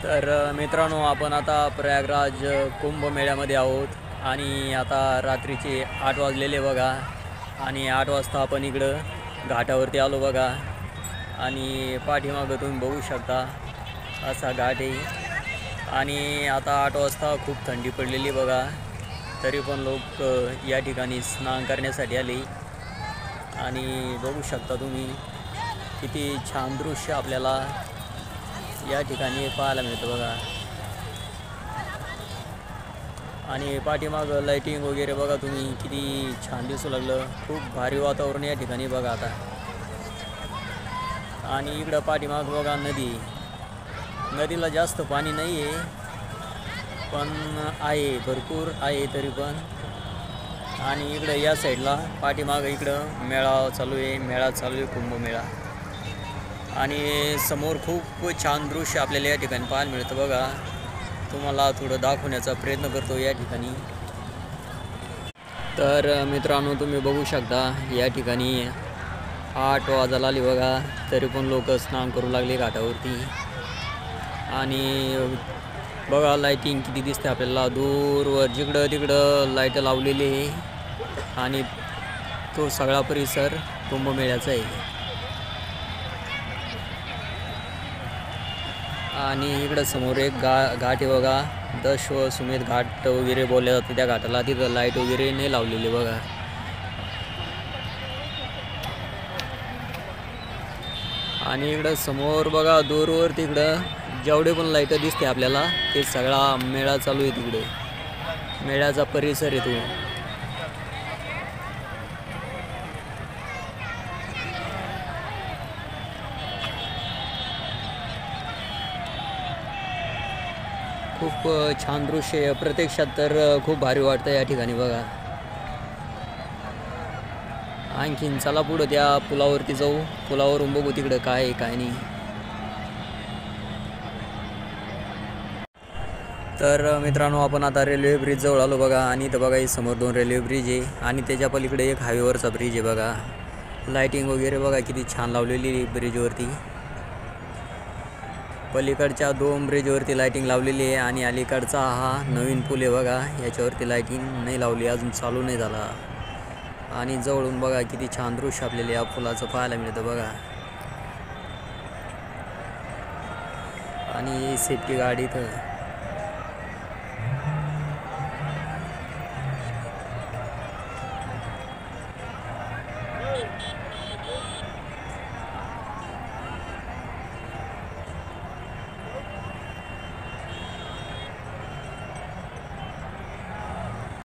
तर मित्रांनो, आपण आता प्रयागराज कुंभमेळ्यामध्ये आहोत आणि आता रात्रीचे 8 वाजलेले बघा. आणि 8 वाजता आपण इकडं घाटावरती आलो बघा. आणि पाठीमागं तुम्ही बघू शकता असा घाट आहे. आणि आता 8 वाजता खूप थंडी पडलेली बघा, तरी पण लोक या ठिकाणी स्नान करण्यासाठी आले. आणि बघू शकता तुम्ही किती छान दृश्य आपल्याला या ठिकाणी पाहायला मिळतं बघा. आणि पाठीमाग लाइटिंग वगैरे बघा तुम्ही किती छान दिसू लागलं. खूप भारी वातावरण या ठिकाणी बघा आता. आणि इकडं पाठीमाग बघा नदीला जास्त पाणी नाही आहे, पण आहे, भरपूर आहे तरी पण. आणि इकडं या साईडला पाठीमाग इकडं मेळा चालू आहे कुंभमेळा. आणि समोर खूप छान दृश्य आपल्याला या ठिकाणी पाहायला मिळतं बघा. तुम्हाला थोडं दाखवण्याचा प्रयत्न करतो या ठिकाणी. तर मित्रांनो, तुम्ही बघू शकता या ठिकाणी 8 वाजायला आली बघा, तरी पण लोक स्नान करू लागले घाटावरती. आणि बघा लाइटिंग किती दिसते आपल्याला दूरवर, जिकडं तिकडं लाईट लावलेली आहे. आणि तो सगळा परिसर कुंभमेळ्याचा आहे. आणि इकडं समोर एक घाट आहे बघा, दशाश्वमेध घाट वगैरे बोलले जाते त्या घाटाला. तिथं लाईट वगैरे नाही लावलेली बघा. आणि इकडं समोर बघा दूरवर तिकडं जेवढे पण लाईट दिसते आपल्याला, ते सगळा मेळा चालू आहे. तिकडे मेळ्याचा परिसर आहे तो. खूप छान दृश्य आहे प्रत्यक्षात, तर खूप भारी वाटतं या ठिकाणी बघा. आणखीन चला पुढं त्या पुलावरती जाऊ, पुलावरून बघू तिकडं काय आहे काय नाही. तर मित्रांनो, आपण आता रेल्वे ब्रिज जवळ आलो बघा. आणि इथं बघा समोर 2 रेल्वे ब्रिज आहे आणि त्याच्या पलीकडे एक हायवेवरचा ब्रिज आहे बघा. लाइटिंग वगैरे बघा किती छान लावलेली ब्रिजवरती. पलीकडच्या 2 ब्रिजवरती लाइटिंग लावलेली आहे. आणि अलीकडचा हा नवीन पूल आहे बघा, याच्यावरती लाइटिंग नाही लावली, अजून चालू नाही झाला. आणि जवळून बघा किती छान दृश्य आपल्याला या पुलाचं पाहायला मिळतं बघा. आणि सेफ्टी गाडी इथं